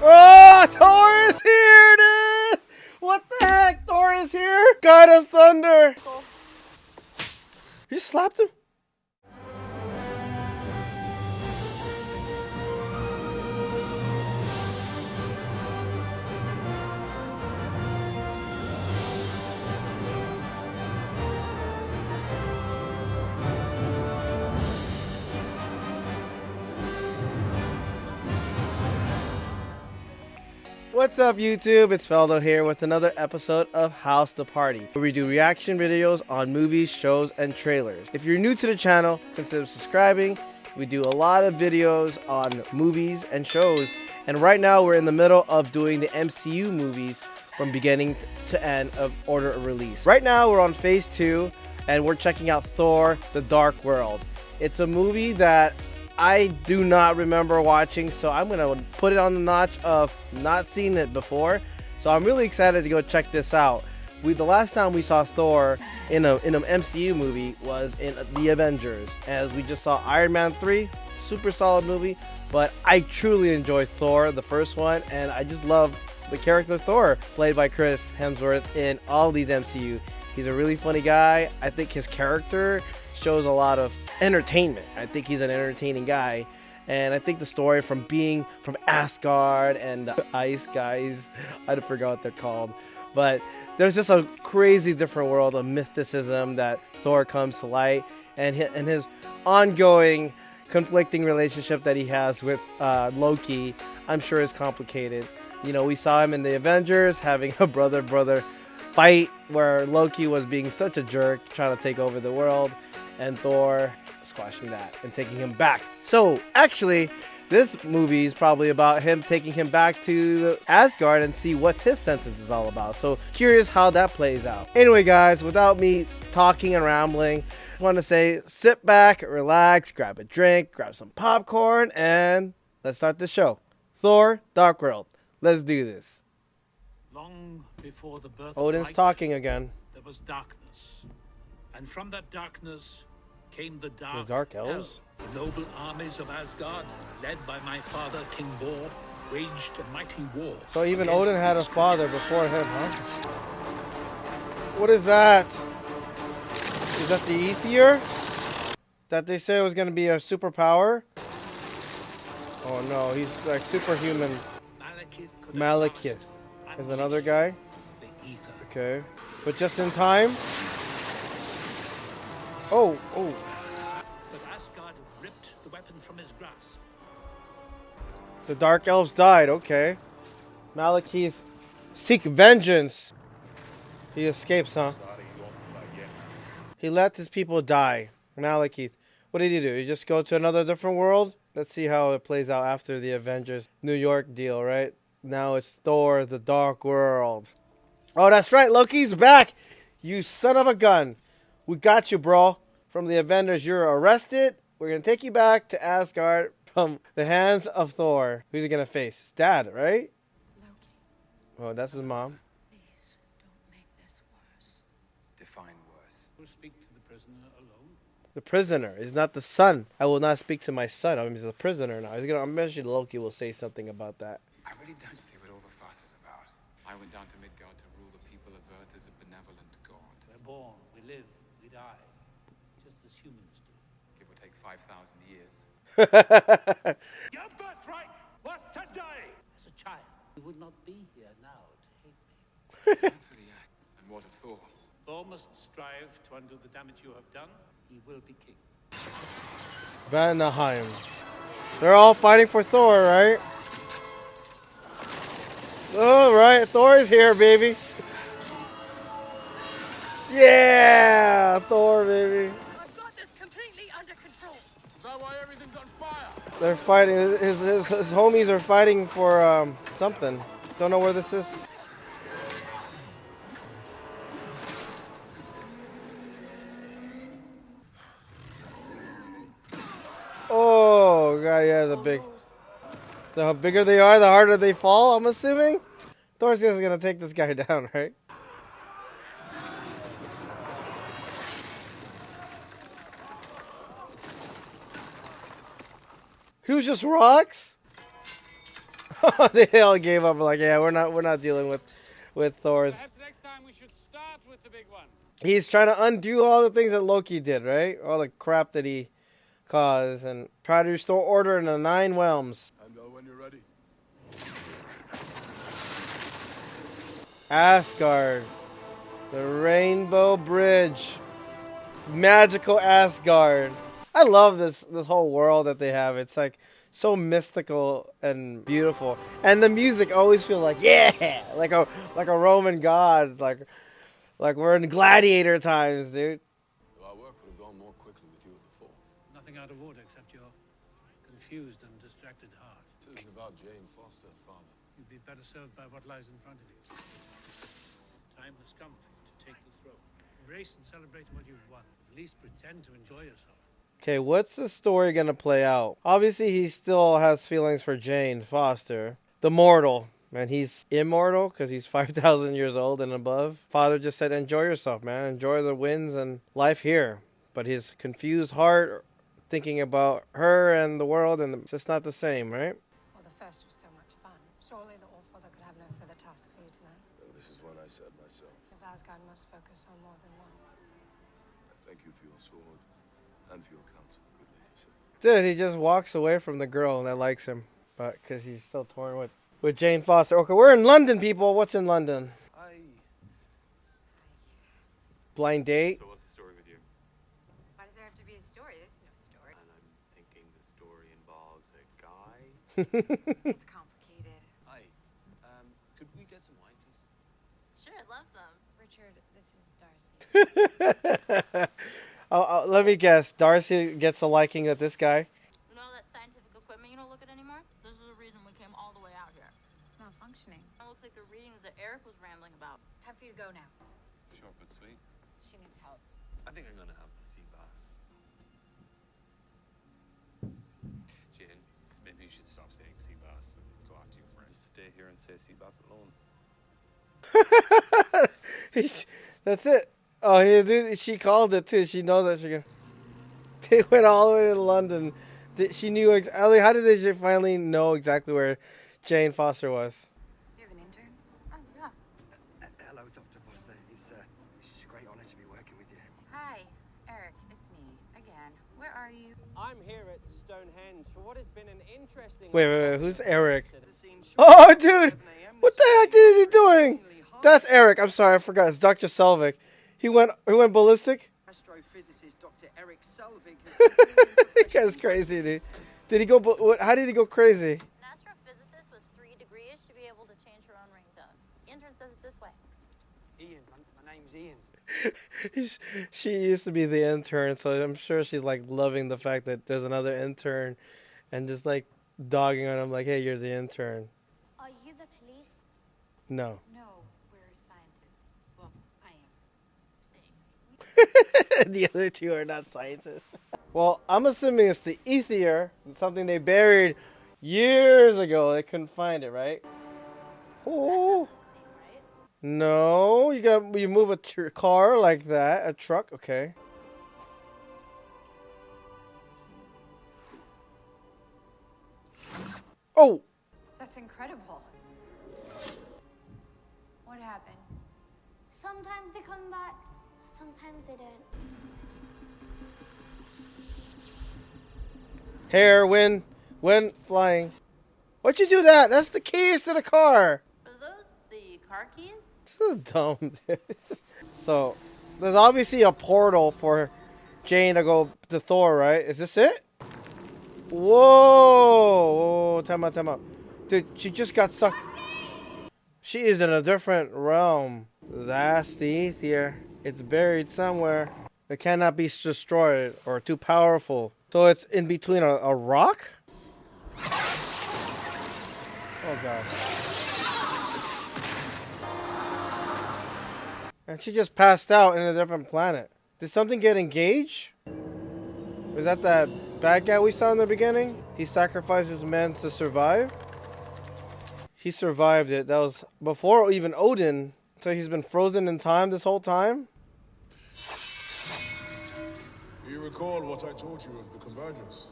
Oh, Thor is here, dude! What the heck? Thor is here? God of Thunder! You slapped him? What's up, YouTube? It's Feldo here with another episode of House the Party, where we do reaction videos on movies, shows, and trailers. If you're new to the channel, consider subscribing. We do a lot of videos on movies and shows, and right now we're in the middle of doing the MCU movies from beginning to end of order of release. Right now we're on phase 2, and we're checking out Thor: The Dark World. It's a movie that I do not remember watching, so I'm gonna put it on the notch of not seeing it before. So I'm really excited to go check this out. The last time we saw Thor in an MCU movie was in the Avengers, as we just saw Iron Man 3, super solid movie. But I truly enjoyed Thor, the first one, and I just love the character Thor, played by Chris Hemsworth in all these MCU. He's a really funny guy. I think his character shows a lot of entertainment. I think he's an entertaining guy, and I think the story from being from Asgard and the ice guys, I forgot what they're called, but there's just a crazy different world of mysticism that Thor comes to light, and his ongoing conflicting relationship that he has with Loki, I'm sure is complicated. You know, we saw him in the Avengers having a brother fight where Loki was being such a jerk, trying to take over the world, and Thor squashing that and taking him back. So actually, this movie is probably about him taking him back to Asgard and see what his sentence is all about. So curious how that plays out. Anyway, guys, without me talking and rambling, I want to say sit back, relax, grab a drink, grab some popcorn, and let's start the show. Thor: Dark World. Let's do this. Long before the birth Odin's of light, talking again. there was darkness. And from that darkness came the Dark Elves? The noble armies of Asgard, led by my father, King Bor, waged a mighty war. So even Odin had a father before him, huh? What is that? Is that the Aether? That they say was going to be a superpower? Oh no, he's like superhuman. Malekith is another guy? The ether. Okay. But just in time? Oh. But Asgard ripped the weapon from his grasp. The Dark Elves died, okay. Malekith seek vengeance. He escapes, huh? He let his people die. Malekith. What did he do? He just go to another different world? Let's see how it plays out after the Avengers New York deal, right? Now it's Thor: The Dark World. Oh, that's right. Loki's back. You son of a gun. We got you, bro. From the Avengers, you're arrested. We're going to take you back to Asgard from the hands of Thor. Who's he going to face? His dad, right? Loki. Oh, that's his mom. Please don't make this worse. Define worse. We'll speak to the prisoner alone. The prisoner is not the son. I will not speak to my son. I mean, he's a prisoner now. I'm mentioning Loki will say something about that. I really don't see what all the fuss is about. I went down to Midgard to rule the people of Earth as a benevolent god. We're born, we live, we die. Just as humans do. Give or take 5,000 years. Your birthright was to die! As a child, you would not be here now to hate me. For the act. And what of Thor? Thor must strive to undo the damage you have done. He will be king. Vanaheim. They're all fighting for Thor, right? All right, Thor is here, baby. Yeah, Thor, baby. I've got this completely under control. Is that why everything's on fire? They're fighting. His homies are fighting for something. Don't know where this is. Oh, God, yeah, the big. The bigger they are, the harder they fall, I'm assuming. Thor's just gonna take this guy down, right? He was just rocks? They all gave up. Like, yeah, we're not dealing with Thor's. Perhaps next time we should start with the big one. He's trying to undo all the things that Loki did, right? All the crap that he caused, and try to restore order in the 9 realms. I know when you're ready. Asgard, the Rainbow Bridge, magical Asgard. I love this whole world that they have. It's like so mystical and beautiful, and the music always feel like like a Roman god, like we're in gladiator times, dude. Our work would have gone more quickly with you at the fort. Nothing out of order except your confused and distracted heart. It isn't about Jane Foster, Father. You'd be better served by what lies in front of you. Time has come for you to take the throne. Embrace and celebrate what you've won. At least pretend to enjoy yourself. Okay, what's the story gonna play out? Obviously, he still has feelings for Jane Foster, the mortal. Man, he's immortal because he's 5,000 years old and above. Father just said, enjoy yourself, man. Enjoy the wins and life here. But his confused heart, thinking about her and the world, and it's just not the same, right? Well, the first was so much fun. Surely the All-Father could have no further task for you tonight. This is what I said myself. If Asgard must focus on more than one. I thank you for your sword and for your counsel, good lady Sif. Dude, he just walks away from the girl that likes him, but because he's so torn with Jane Foster. Okay, we're in London, people. What's in London? Blind date. So what's the story with you? Why does there have to be a story? There's no story. And I'm thinking the story involves a guy. It's complicated. Hi. Could we get some wine, please? Sure, I'd love some. Richard, this is Darcy. Let me guess. Darcy gets a liking of this guy. You know that scientific equipment you don't look at anymore? This is the reason we came all the way out here. It's not functioning. It looks like the readings that Eric was rambling about. Time for you to go now. Short but sweet. She needs help. I think I'm gonna have the sea bass. Jane, maybe you should stop saying sea bass and go after your friends. Stay here and say sea bass alone. That's it. Oh, she called it too. She knows that she can. They went all the way to London. She knew exactly. How did they finally know exactly where Jane Foster was? You have an intern? Oh, yeah. Hello, Dr. Foster. It's a great honor to be working with you. Hi, Eric. It's me again. Where are you? I'm here at Stonehenge for what has been an interesting... Wait. Who's Eric? Oh, dude! What the heck is he doing? That's Eric. I'm sorry, I forgot. It's Dr. Selvig. He went ballistic. Astrophysicist Dr. Eric Selvig. That guy's crazy, dude. Did he go? How did he go crazy? An astrophysicist with 3 degrees should be able to change her own ringtone. The intern says it this way. Ian, my name's Ian. She used to be the intern, so I'm sure she's like loving the fact that there's another intern, and just like dogging on him, like, "Hey, you're the intern." Are you the police? No. No, we're scientists. Well, I am. Thanks. The other two are not scientists. Well, I'm assuming it's the ether, something they buried years ago. They couldn't find it, right? Oh. No, you move a car like that, a truck, okay. Oh. That's incredible. What happened? Sometimes they come back, sometimes they don't. Hair, wind flying. What'd you do that? That's the keys to the car. Are those the car keys? This is dumb, dude. So, there's obviously a portal for Jane to go to Thor, right? Is this it? Whoa! Time out. Dude, she just got sucked. She is in a different realm. That's the ether. It's buried somewhere. It cannot be destroyed or too powerful. So it's in between a rock? Oh, God. And she just passed out in a different planet. Did something get engaged? Was that bad guy we saw in the beginning? He sacrificed his men to survive? He survived it. That was before even Odin. So he's been frozen in time this whole time? You recall what I taught you of the convergence?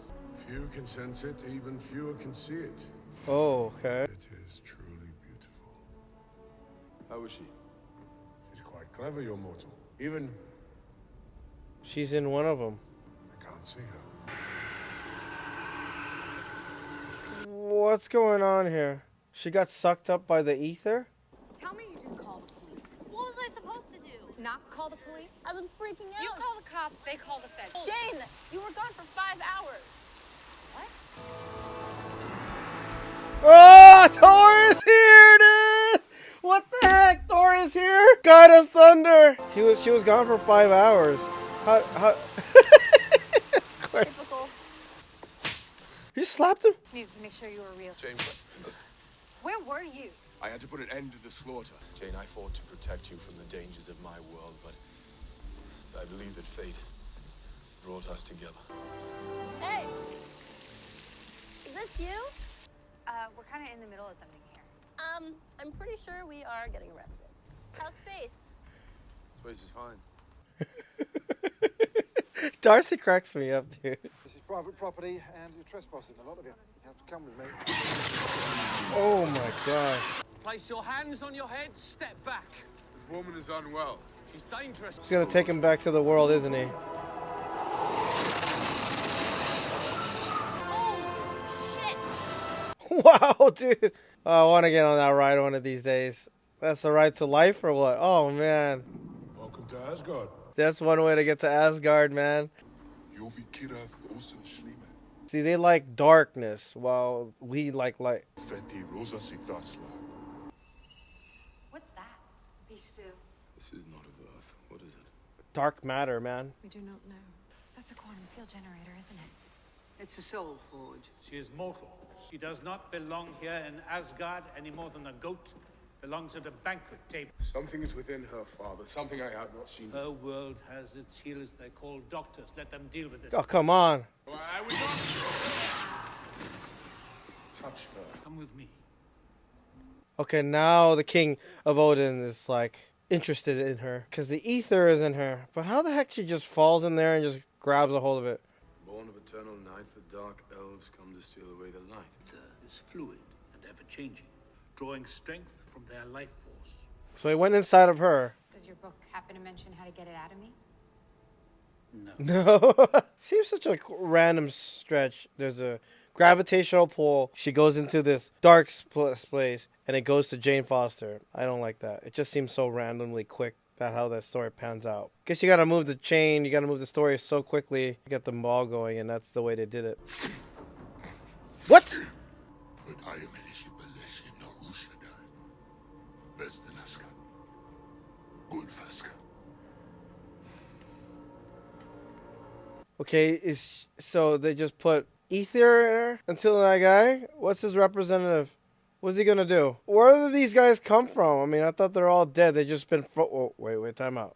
Few can sense it, even fewer can see it. Oh, okay. It is truly beautiful. How is she? She's quite clever, your mortal. Even She's in one of them. I can't see her. What's going on here? She got sucked up by the ether? Tell me you didn't call the police. What was I supposed to do? Not call the police? I was freaking out. You call the cops, they call the feds. Jane, you were gone for 5 hours. What? Oh, Thor is here, dude! What the heck? Thor is here? God of Thunder! She was gone for 5 hours. How? Of course. Typical. You slapped him? Needed to make sure you were real. Jane, Where were you? I had to put an end to the slaughter. Jane, I fought to protect you from the dangers of my world, but I believe that fate brought us together. Hey! Is this you? We're kind of in the middle of something here. I'm pretty sure we are getting arrested. How's space? Space is fine. Darcy cracks me up, dude. This is private property and you're trespassing, a lot of you. You have to come with me. Oh my gosh. Place your hands on your head, step back. This woman is unwell. She's dangerous. He's gonna take him back to the world, isn't he? Wow, dude. Oh, I want to get on that ride one of these days. That's the ride to life or what? Oh, man. Welcome to Asgard. That's one way to get to Asgard, man. See, they like darkness, while we like light. What's that? Beast stew. This is not of Earth. What is it? Dark matter, man. We do not know. That's a quantum field generator, isn't it? It's a soul forge. She is mortal. She does not belong here in Asgard any more than a goat belongs at a banquet table. Something is within her, Father. Something I have not seen. Her world has its healers they call doctors. Let them deal with it. Oh, come on. I would not touch her. Come with me. Okay, now the king of Odin is like interested in her because the ether is in her. But how the heck she just falls in there and just grabs a hold of it? Born of eternal night, the dark elves come to steal away the light. The is fluid and ever-changing, drawing strength from their life force. So he went inside of her. Does your book happen to mention how to get it out of me? No. No. Seems such a random stretch. There's a gravitational pull. She goes into this dark place and it goes to Jane Foster. I don't like that. It just seems so randomly quick. That how that story pans out. Guess you gotta move the chain, you gotta move the story so quickly to get the ball going, and that's the way they did it. What? Okay, so they just put ether in her until that guy? What's his representative? What's he gonna do? Where do these guys come from? I mean, I thought they're all dead. They just been. Oh, wait, time out.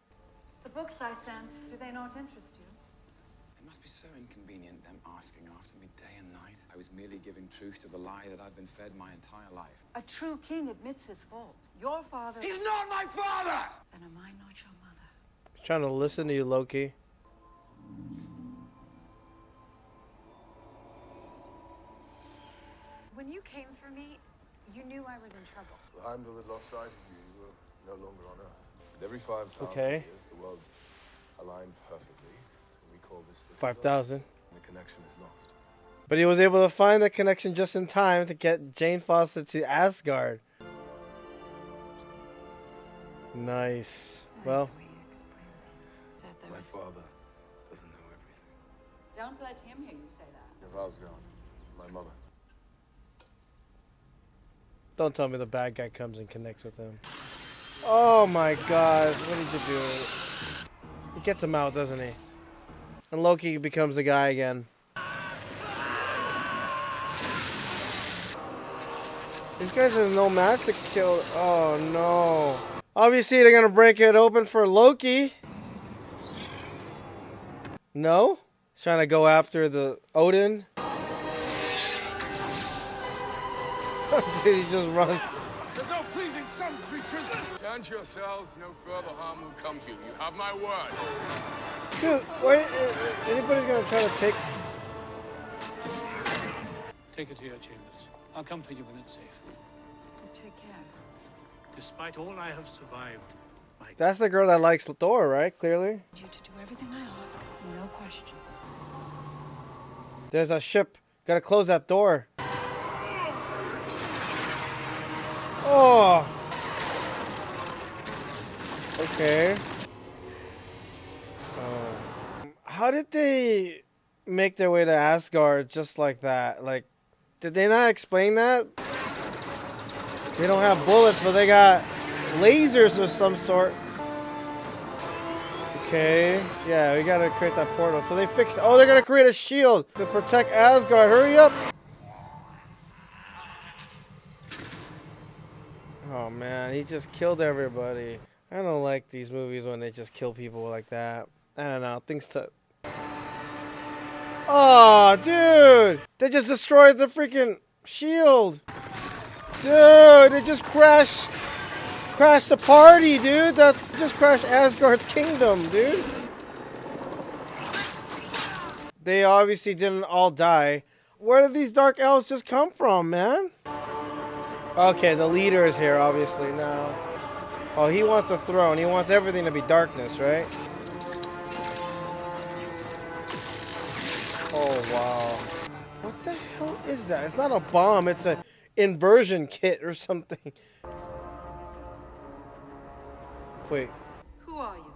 The books I sent, do they not interest you? It must be so inconvenient, them asking after me day and night. I was merely giving truth to the lie that I've been fed my entire life. A true king admits his fault. Your father... He's not my father! Then am I not your mother? I'm trying to listen to you, Loki. When you came for me, you knew I was in trouble. The Heimdall had lost sight of you. You were no longer on Earth. With every 5,000 Okay. years, the worlds align perfectly. We call this the 5,000. The connection is lost. But he was able to find the connection just in time to get Jane Foster to Asgard. Nice. Well, My father doesn't know everything. Don't let him hear you say that. Of Asgard, my mother. don't tell me the bad guy comes and connects with him. Oh my god, what did you do? He gets him out, doesn't he? And Loki becomes the guy again. These guys are no match to kill. Oh no. Obviously they're gonna break it open for Loki. No? He's trying to go after the Odin. Dude, he just runs. There's no pleasing some creatures. Turn to yourselves, no further harm will come to you. You have my word. Dude, wait, anybody's gonna try to take... Take her to your chambers. I'll come for you when it's safe. Take care. Despite all I have survived, my That's the girl that likes Thor, right? Clearly. I need you to do everything I ask. No questions. There's a ship. Gotta close that door. Oh. Okay. How did they make their way to Asgard just like that? Like, did they not explain that? They don't have bullets, but they got lasers of some sort. Okay. Yeah, we gotta create that portal. So they fixed it. Oh, they're gonna create a shield to protect Asgard. Hurry up! Oh man, he just killed everybody. I don't like these movies when they just kill people like that. I don't know. Things to. Oh, dude! They just destroyed the freaking shield. Dude, it just crashed the party, dude. That just crashed Asgard's kingdom, dude. They obviously didn't all die. Where did these dark elves just come from, man? Okay, the leader is here, obviously, now. Oh, he wants the throne. He wants everything to be darkness, right? Oh, wow. What the hell is that? It's not a bomb. It's an inversion kit or something. Wait. Who are you?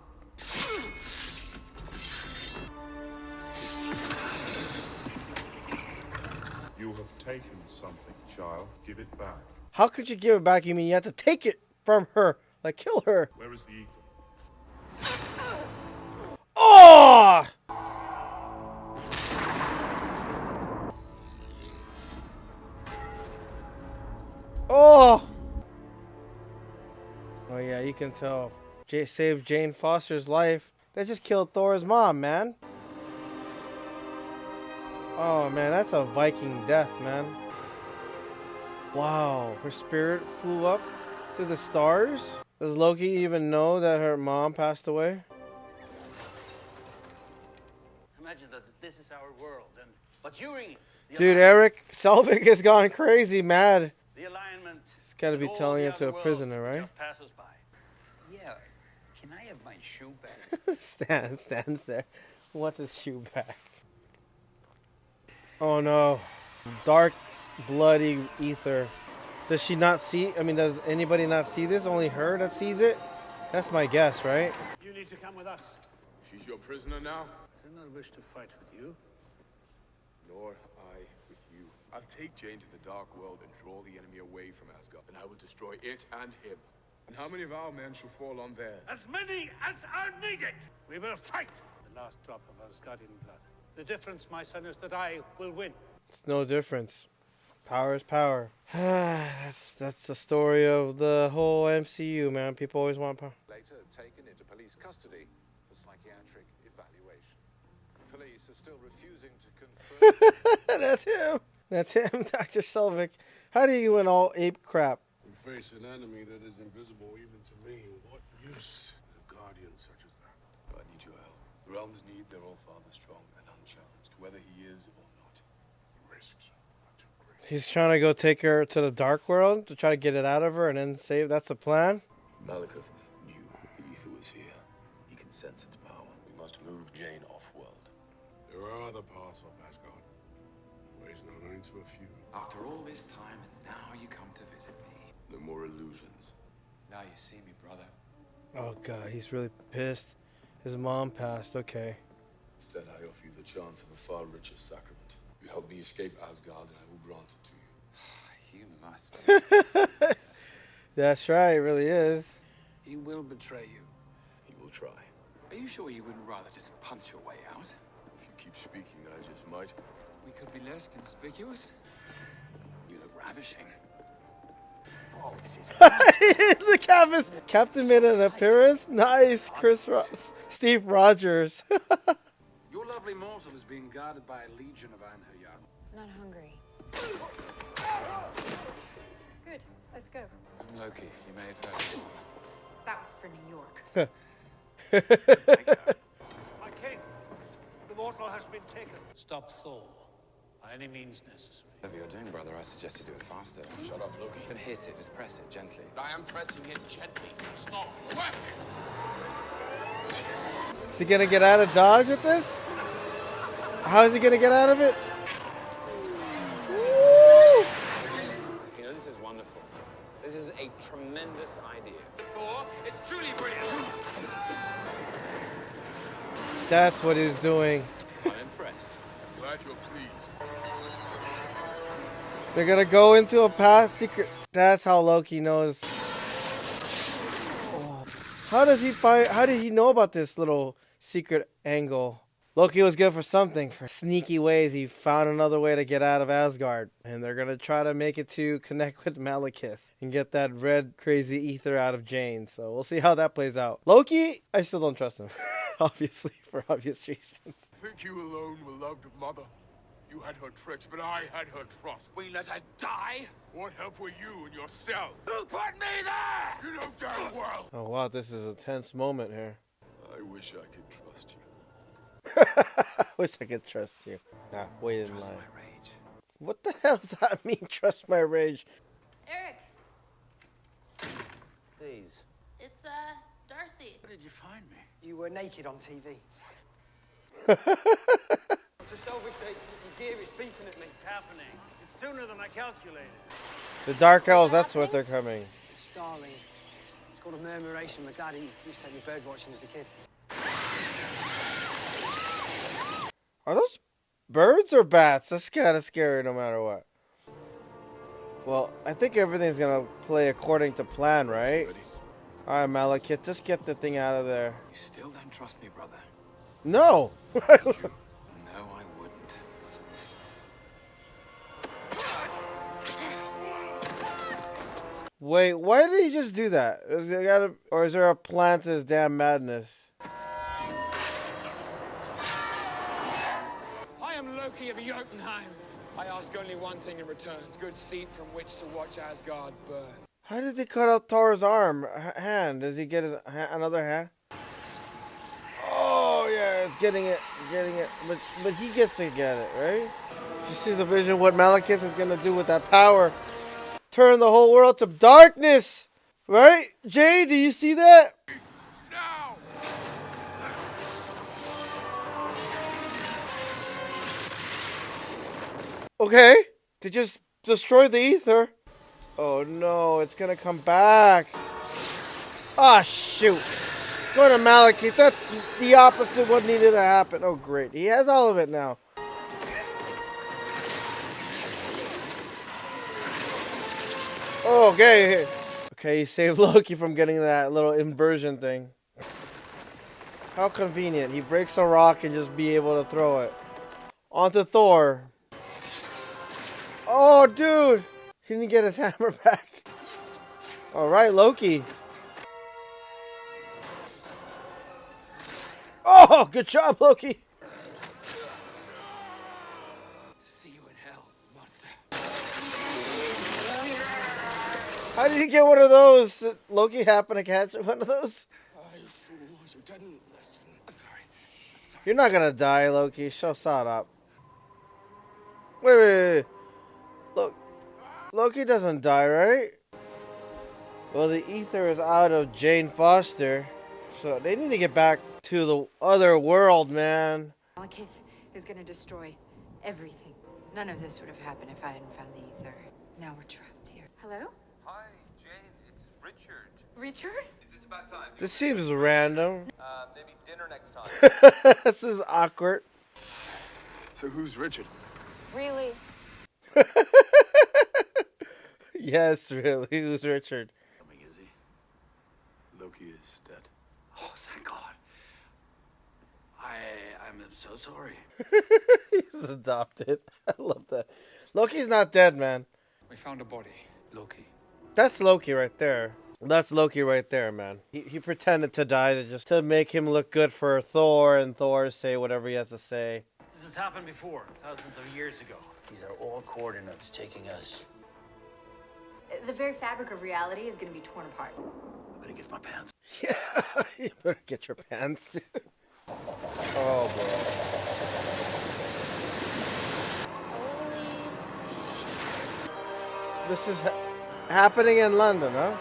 You have taken something, child. Give it back. How could you give it back? You mean you have to take it from her? Like, kill her. Where is the eagle? Oh! Oh! Oh yeah, you can tell. Saved Jane Foster's life. They just killed Thor's mom, man. Oh man, that's a Viking death, man. Wow, her spirit flew up to the stars? Does Loki even know that her mom passed away? Imagine that this is our world, but during Dude, Eric Selvig has gone crazy mad. the alignment, He's got to be telling it to a prisoner, right? just pass us by. Yeah, can I have my shoe back? Stands there. Wants his shoe back. Oh no. Dark, bloody ether. Does she not see? I mean, does anybody not see this? Only her that sees it? That's my guess, right? You need to come with us. She's your prisoner now? I do not wish to fight with you. Nor I with you. I'll take Jane to the Dark World and draw the enemy away from Asgard, and I will destroy it and him. And how many of our men shall fall on theirs? As many as are needed. We will fight. The last drop of Asgardian blood. The difference, my son, is that I will win. It's no difference. Power is power. That's the story of the whole MCU, man. People always want power. Later taken into police custody for psychiatric evaluation. Police are still refusing to confirm. That's him. That's him, Dr. Selvig. How do you win all ape crap? We face an enemy that is invisible even to me. What use is a guardian such as that? I need your help. The realms need their all-father strong and unchallenged, whether he is or not. The risks are too great. He's trying to go take her to the Dark World to try to get it out of her and then save. That's the plan? Malekith knew the ether was here. He can sense its power. We must move Jane off-world. There are other parts of Asgard. Ways known only to a few. After all this time, and now you come to visit me. No more illusions. Now you see me, brother. Oh god, he's really pissed. His mom passed, okay. Instead, I offer you the chance of a far richer sacrament. You help me escape Asgard, and I will grant it to you. You must. That's right, it really is. He will betray you. He will try. Are you sure you wouldn't rather just punch your way out? If you keep speaking, I just might. We could be less conspicuous. You look ravishing. Oh, this is The Captain made an appearance. Nice, Steve Rogers. Your lovely mortal is being guarded by a legion of Einherjar. Not hungry. Good. Let's go. I'm Loki. You may have heard. That was for New York. My king, the mortal has been taken. Stop Thor. by any means necessary. Whatever you're doing, brother, I suggest you do it faster. Shut up, Loki. But hit it, just press it gently. I am pressing it gently. Stop. Whack! Is he gonna get out of Dodge with this? How is he gonna get out of it? Woo! You know, this is wonderful. This is a tremendous idea. Thor, it's truly brilliant. That's what he's doing. I'm impressed. Glad you're pleased. They're gonna go into a path secret. That's how Loki knows. Oh. How did he know about this little secret angle? Loki was good for something. For sneaky ways, he found another way to get out of Asgard. And they're gonna try to make it to connect with Malekith and get that red crazy ether out of Jane. So we'll see how that plays out. Loki, I still don't trust him. Obviously, for obvious reasons. Think you alone were loved of Mother? You had her tricks, but I had her trust. We let her die? What help were you and yourself? Who put me there? You know damn well. Oh wow, this is a tense moment here. I wish I could trust you. Wish I could trust you. Nah, wait in Trust line. my rage. What the hell does that mean? Trust my rage. Eric, Please. it's Darcy. Where did you find me? You were naked on TV. To salvage your gear is beeping at me. It's happening. It's sooner than I calculated. The Dark Elves, that's what they're coming. Starling. It's called a murmuration. My daddy used to take me bird watching as a kid. Are those birds or bats? That's kind of scary no matter what. Well, I think everything's going to play according to plan, right? Alright, Malekith, just get the thing out of there. You still don't trust me, brother? No! No, I wouldn't. Wait, why did he just do that? Or is there a plan to his damn madness? I am Loki of Jotunheim. I ask only one thing in return. Good seat from which to watch Asgard burn. How did they cut out Thor's arm? Hand? Does he get his another hand? Oh yeah, it's getting it. But he gets to get it, right? She sees a vision of what Malekith is gonna do with that power. Turn the whole world to darkness! Right? Jay, do you see that? Now! Okay. They just destroyed the ether. Oh no, it's gonna come back. Ah, shoot. Go to Malekith. That's the opposite of what needed to happen. Oh, great. He has all of it now. Oh, okay. Okay, he saved Loki from getting that little inversion thing. How convenient. He breaks a rock and just be able to throw it. Onto Thor. Oh, dude. He didn't get his hammer back. Alright, Loki. Oh, good job, Loki. See you in hell, monster. How did he get one of those? Did Loki happen to catch one of those? You fool, you didn't listen. I'm sorry. You're not gonna die, Loki. Shut up. Wait. Look, Loki doesn't die, right? Well, the ether is out of Jane Foster, so they need to get back to the other world, man. Malekith is gonna destroy everything. None of this would have happened if I hadn't found the ether. Now we're trapped here. Hello? Hi, Jane. It's Richard. Richard? It's about time. This seems random. Maybe dinner next time. This is awkward. So who's Richard? Really? Yes, really. Who's Richard? Is he? Loki is dead. Oh, thank God. I'm so sorry. He's adopted. I love that. Loki's not dead, man. We found a body. Loki. That's Loki right there. That's Loki right there, man. He pretended to die just to make him look good for Thor, and Thor say whatever he has to say. This has happened before, thousands of years ago. These are all coordinates taking us. The very fabric of reality is gonna be torn apart. I better get my pants. Yeah, you better get your pants, dude. Oh, boy. This is happening in London, huh?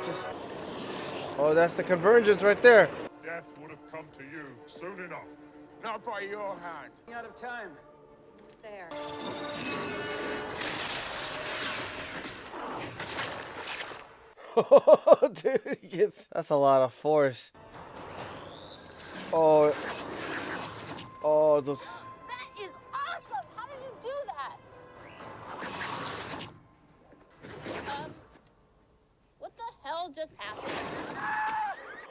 Oh, that's the convergence right there. Death would have come to you soon enough. Not by your hand. Out of time. Who's there? Oh, dude, that's a lot of force. Oh, those. That is awesome! How did you do that? What the hell just happened?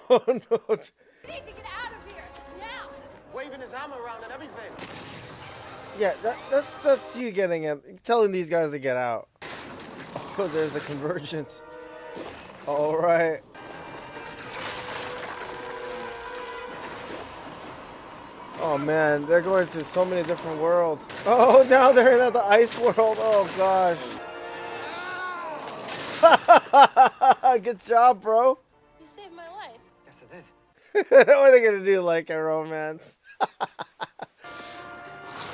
Oh no! We need to get out of here now. Waving his arm around and everything. Yeah, that's you telling these guys to get out. Oh, there's a convergence. All right. Oh man, they're going to so many different worlds. Oh, now they're in the ice world. Oh gosh. Good job, bro. You saved my life. Yes, I did. What are they gonna do? Like a romance?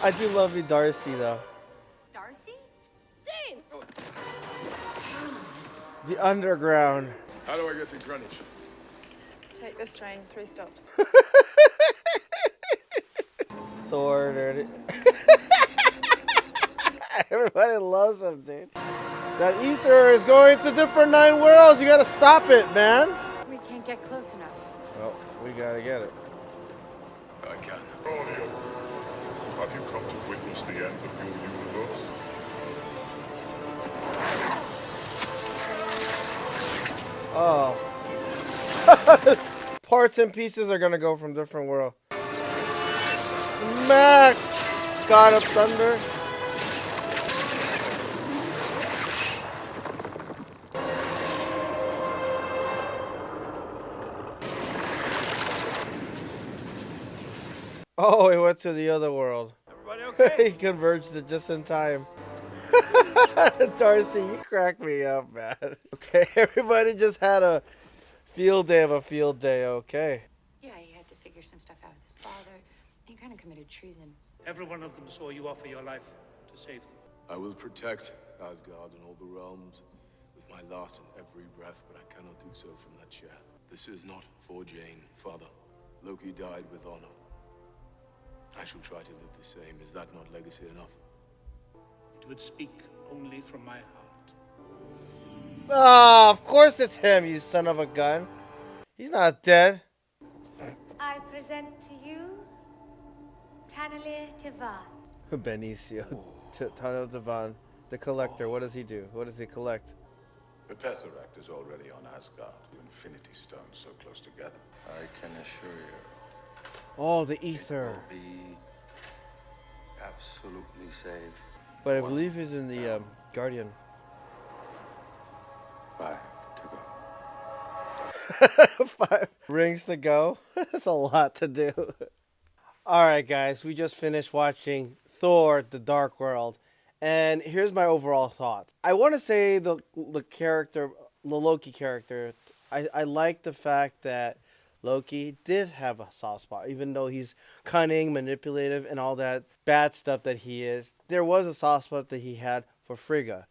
I do love you, Darcy, though. Darcy? Jane! The underground. How do I get to Greenwich? Take this train, 3 stops. Thor, dirty. Everybody loves him, dude. That ether is going to different 9 worlds. You gotta stop it, man. We can't get close enough. Well, we gotta get it. I can. Claudio, have you come to witness the end of your universe? Oh. Parts and pieces are gonna go from different world. Smack! God of Thunder. Oh, he went to the other world. Everybody okay? He converged it just in time. Darcy, you crack me up, man. Okay, everybody just had a field day of a field day, okay. Yeah, he had to figure some stuff out with his father. He kind of committed treason. Every one of them saw you offer your life to save them. I will protect Asgard and all the realms with my last and every breath, but I cannot do so from that chair. This is not for Jane, Father. Loki died with honor. I shall try to live the same. Is that not legacy enough? It would speak only from my heart. Ah, of course it's him, you son of a gun. He's not dead. I present to you Tanale Tivan. Benicio. Tano Devan, the collector. What does he do? What does he collect? The Tesseract is already on Asgard. The Infinity Stones so close together. I can assure you. Oh, the ether. Will be absolutely saved. But I believe he's in the Guardian. 5 to go. 5 rings to go. That's a lot to do. All right, guys, we just finished watching Thor: The Dark World, and here's my overall thoughts. I want to say the Loki character. I like the fact that Loki did have a soft spot, even though he's cunning, manipulative, and all that bad stuff that he is. There was a soft spot that he had for Frigga,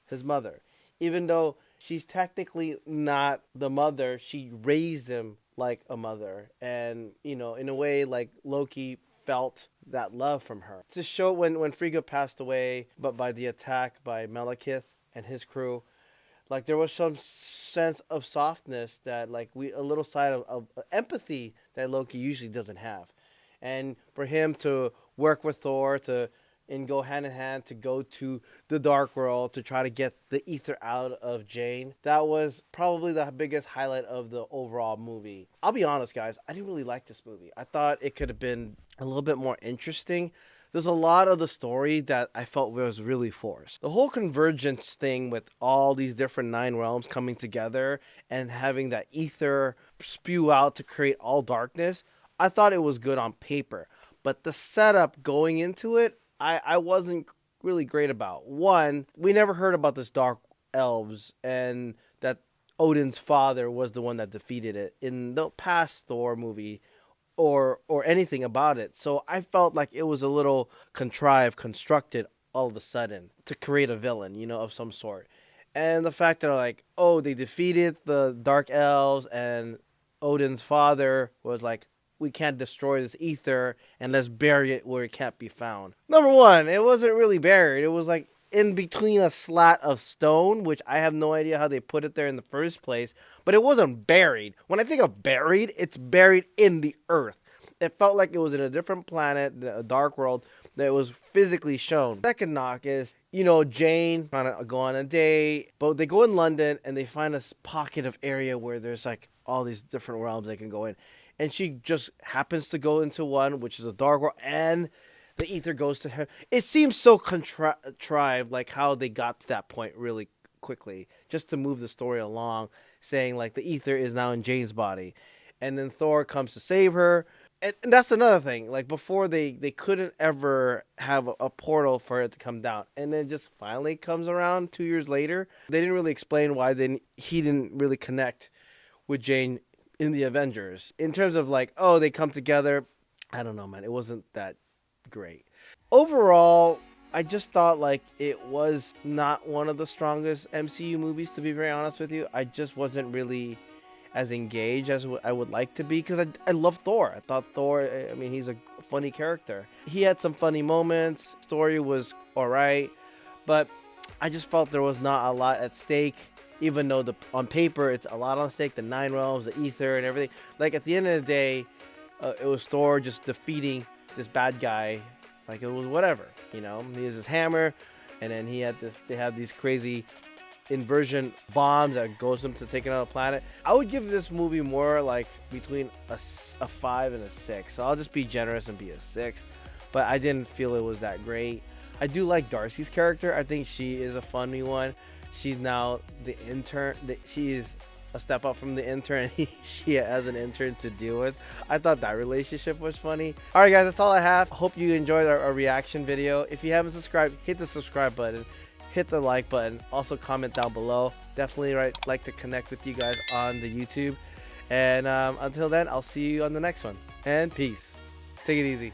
his mother. Even though she's technically not the mother, she raised him like a mother. And, you know, in a way, like, Loki felt that love from her. To show when Frigga passed away, but by the attack by Malekith and his crew, like, there was some sense of softness that, like, a little side of empathy that Loki usually doesn't have. And for him to work with Thor and go hand in hand to go to the Dark World to try to get the ether out of Jane, that was probably the biggest highlight of the overall movie. I'll be honest, guys, I didn't really like this movie. I thought it could have been a little bit more interesting. There's a lot of the story that I felt was really forced. The whole convergence thing with all these different 9 realms coming together and having that ether spew out to create all darkness, I thought it was good on paper. But the setup going into it, I wasn't really great about. One, we never heard about this dark elves and that Odin's father was the one that defeated it in the past Thor movie or anything about it. So I felt like it was a little constructed all of a sudden to create a villain, you know, of some sort. And the fact that like, oh, they defeated the Dark Elves, and Odin's father was like, we can't destroy this ether and let's bury it where it can't be found. Number one, it wasn't really buried. It was like in between a slat of stone, which I have no idea how they put it there in the first place, but it wasn't buried. When I think of buried, it's buried in the earth. It felt like it was in a different planet, a dark world, that was physically shown. Second knock is, you know, Jane trying to go on a date, but they go in London and they find a pocket of area where there's like all these different realms they can go in. And she just happens to go into one, which is a dark world, and the ether goes to her. It seems so contrived, like how they got to that point really quickly, just to move the story along, saying like the ether is now in Jane's body. And then Thor comes to save her. And that's another thing. Like before, they couldn't ever have a portal for it to come down. And then it just finally comes around 2 years later. They didn't really explain why he didn't really connect with Jane in the Avengers. In terms of like, oh, they come together, I don't know, man. It wasn't that great. Overall, I just thought like it was not one of the strongest MCU movies, to be very honest with you. I just wasn't really as engaged as I would like to be, because I love Thor. I thought Thor, I mean, he's a funny character. He had some funny moments. Story was alright, but I just felt there was not a lot at stake. Even though on paper it's a lot on stake, the 9 realms, the ether, and everything. Like at the end of the day, it was Thor just defeating this bad guy. Like it was whatever, you know. He has his hammer, and then they had these crazy inversion bombs that goes them to take another planet. I would give this movie more like between a 5 and a 6. So I'll just be generous and be a 6. But I didn't feel it was that great. I do like Darcy's character. I think she is a funny one. She's now the intern. She is a step up from the intern. She has an intern to deal with. I thought that relationship was funny. All right, guys, that's all I have. Hope you enjoyed our reaction video. If you haven't subscribed, hit the subscribe button. Hit the like button. Also comment down below. Definitely like to connect with you guys on the YouTube. And until then, I'll see you on the next one. And peace. Take it easy.